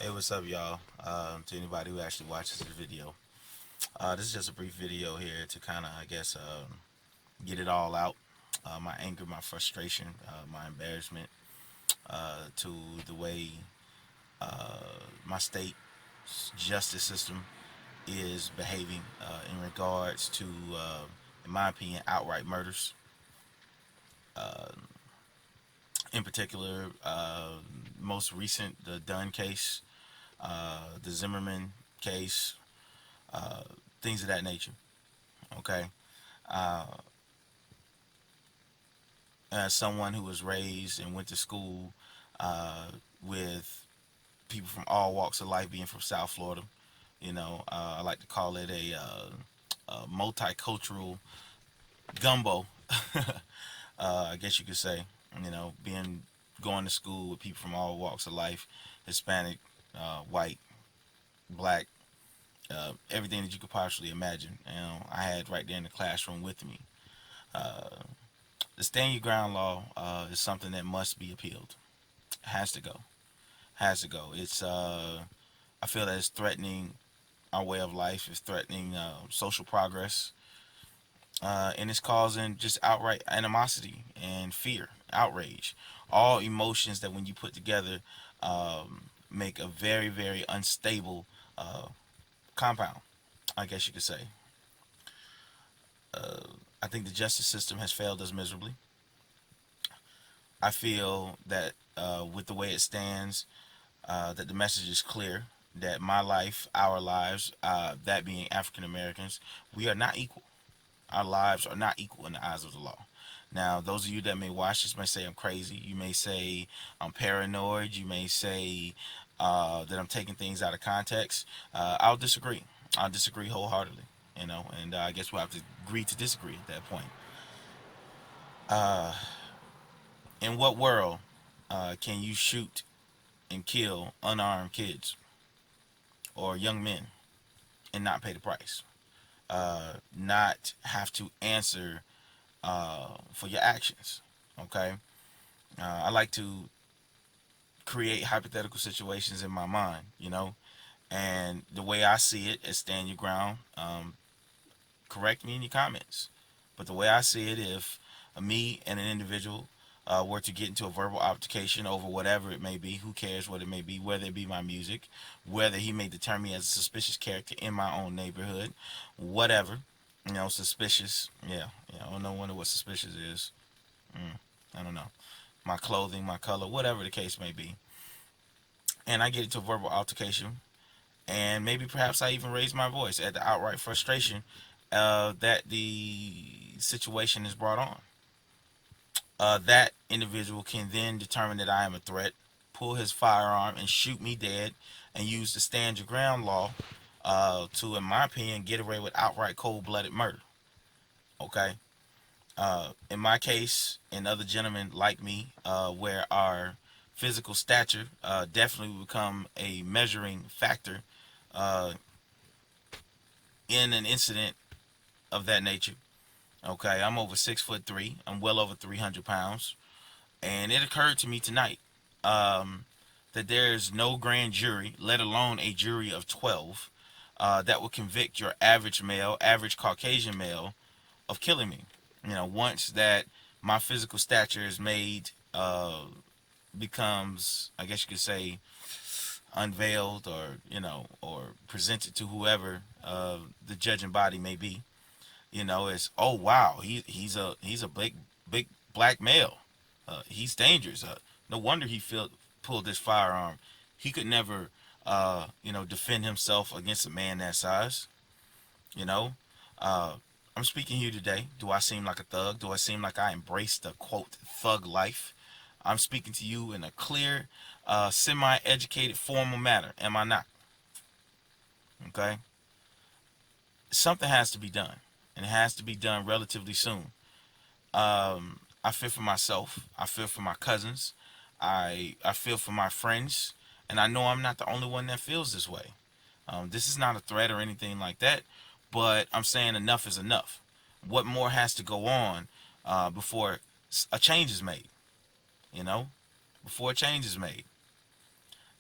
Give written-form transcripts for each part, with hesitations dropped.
Hey, what's up, y'all? To anybody who actually watches this video, this is just a brief video here to kind of, get it all out. My anger, my frustration, my embarrassment to the way my state justice system is behaving in regards to, in my opinion, outright murders. In particular, most recent, the Dunn case, the Zimmerman case, things of that nature. Okay. Uh, as someone who was raised and went to school with people from all walks of life, being from South Florida, I like to call it a multicultural gumbo. I guess you could say, being going to school with people from all walks of life, Hispanic, white, black, everything that you could possibly imagine. I had right there in the classroom with me. The stand your ground law is something that must be appealed. Has to go. Has to go. It's I feel that it's threatening our way of life. It's threatening social progress, and it's causing just outright animosity and fear, outrage, all emotions that when you put together make a very very unstable uh, compound. I guess you could say. I think the justice system has failed us miserably. I feel that with the way it stands, that the message is clear that my life, our lives, that being African Americans, we are not equal. Our lives are not equal in the eyes of the law. Now, those of you that may watch this may say I'm crazy. You may say I'm paranoid. You may say that I'm taking things out of context. I'll disagree. I'll disagree wholeheartedly. And I guess we'll have to agree to disagree at that point. In what world can you shoot and kill unarmed kids or young men and not pay the price? Not have to answer for your actions. Okay. I like to create hypothetical situations in my mind, and the way I see it is stand your ground. Correct me in your comments, but the way I see it, if me and an individual were to get into a verbal altercation over whatever it may be, who cares what it may be, whether it be my music, whether he may determine me as a suspicious character in my own neighborhood, whatever, suspicious, yeah, I don't wonder what suspicious is. I don't know. My clothing, my color, whatever the case may be. And I get into a verbal altercation, and maybe perhaps I even raise my voice at the outright frustration that the situation is brought on. That individual can then determine that I am a threat, pull his firearm, and shoot me dead, and use the stand your ground law to, in my opinion, get away with outright cold blooded murder. Okay? In my case, and other gentlemen like me, where our physical stature definitely will become a measuring factor uh, in an incident of that nature. Okay, I'm over 6'3". I'm well over 300 pounds, and it occurred to me tonight that there is no grand jury, let alone a jury of 12, that will convict your average male, average Caucasian male, of killing me. Once that my physical stature is made, becomes, I guess you could say, unveiled, or or presented to whoever the judging body may be. It's, oh wow, he's a big black male. He's dangerous. No wonder pulled this firearm. He could never defend himself against a man that size. You know, uh, I'm speaking to you today. Do I seem like a thug? Do I seem like I embrace the quote thug life? I'm speaking to you in a clear, semi-educated, formal manner. Am I not? Okay. Something has to be done, and it has to be done relatively soon. I feel for myself. I feel for my cousins. I feel for my friends, and I know I'm not the only one that feels this way. This is not a threat or anything like that, but I'm saying enough is enough. What more has to go on before a change is made? You know, before a change is made.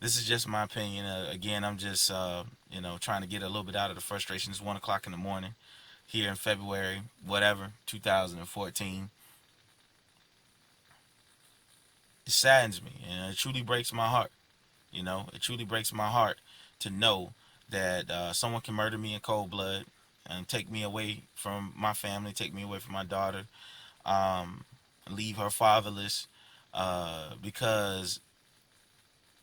This is just my opinion. Again, I'm just trying to get a little bit out of the frustration. It's 1 o'clock in the morning here in February, whatever, 2014. It saddens me, and it truly breaks my heart. It truly breaks my heart to know that someone can murder me in cold blood and take me away from my family, take me away from my daughter, um, leave her fatherless, because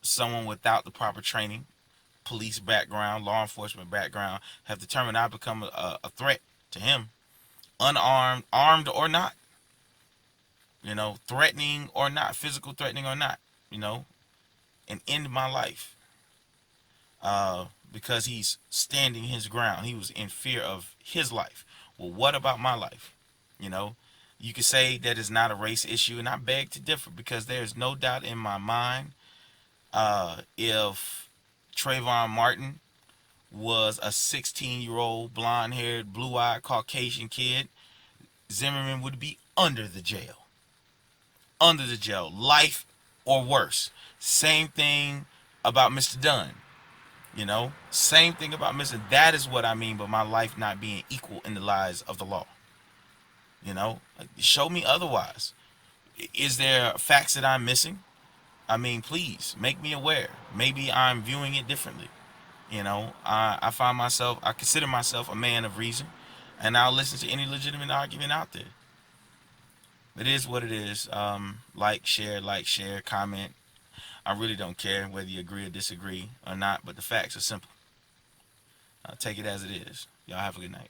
someone without the proper training, police background, law enforcement background, have determined I become a threat to him, unarmed, armed or not, threatening or not, physical threatening or not, you know, and end my life. Because he's standing his ground. He was in fear of his life. Well, what about my life? You know, you could say that it's not a race issue, and I beg to differ because there is no doubt in my mind, if Trayvon Martin was a 16-year-old, blonde-haired, blue-eyed Caucasian kid, Zimmerman would be under the jail. Under the jail. Life or worse. Same thing about Mr. Dunn. Same thing about Mr. That is what I mean by my life not being equal in the eyes of the law. Like, show me otherwise. Is there facts that I'm missing? I mean, please make me aware. Maybe I'm viewing it differently. I consider myself a man of reason, and I'll listen to any legitimate argument out there. It is what it is. Like, share, comment. I really don't care whether you agree or disagree or not, but the facts are simple. Take it as it is. Y'all have a good night.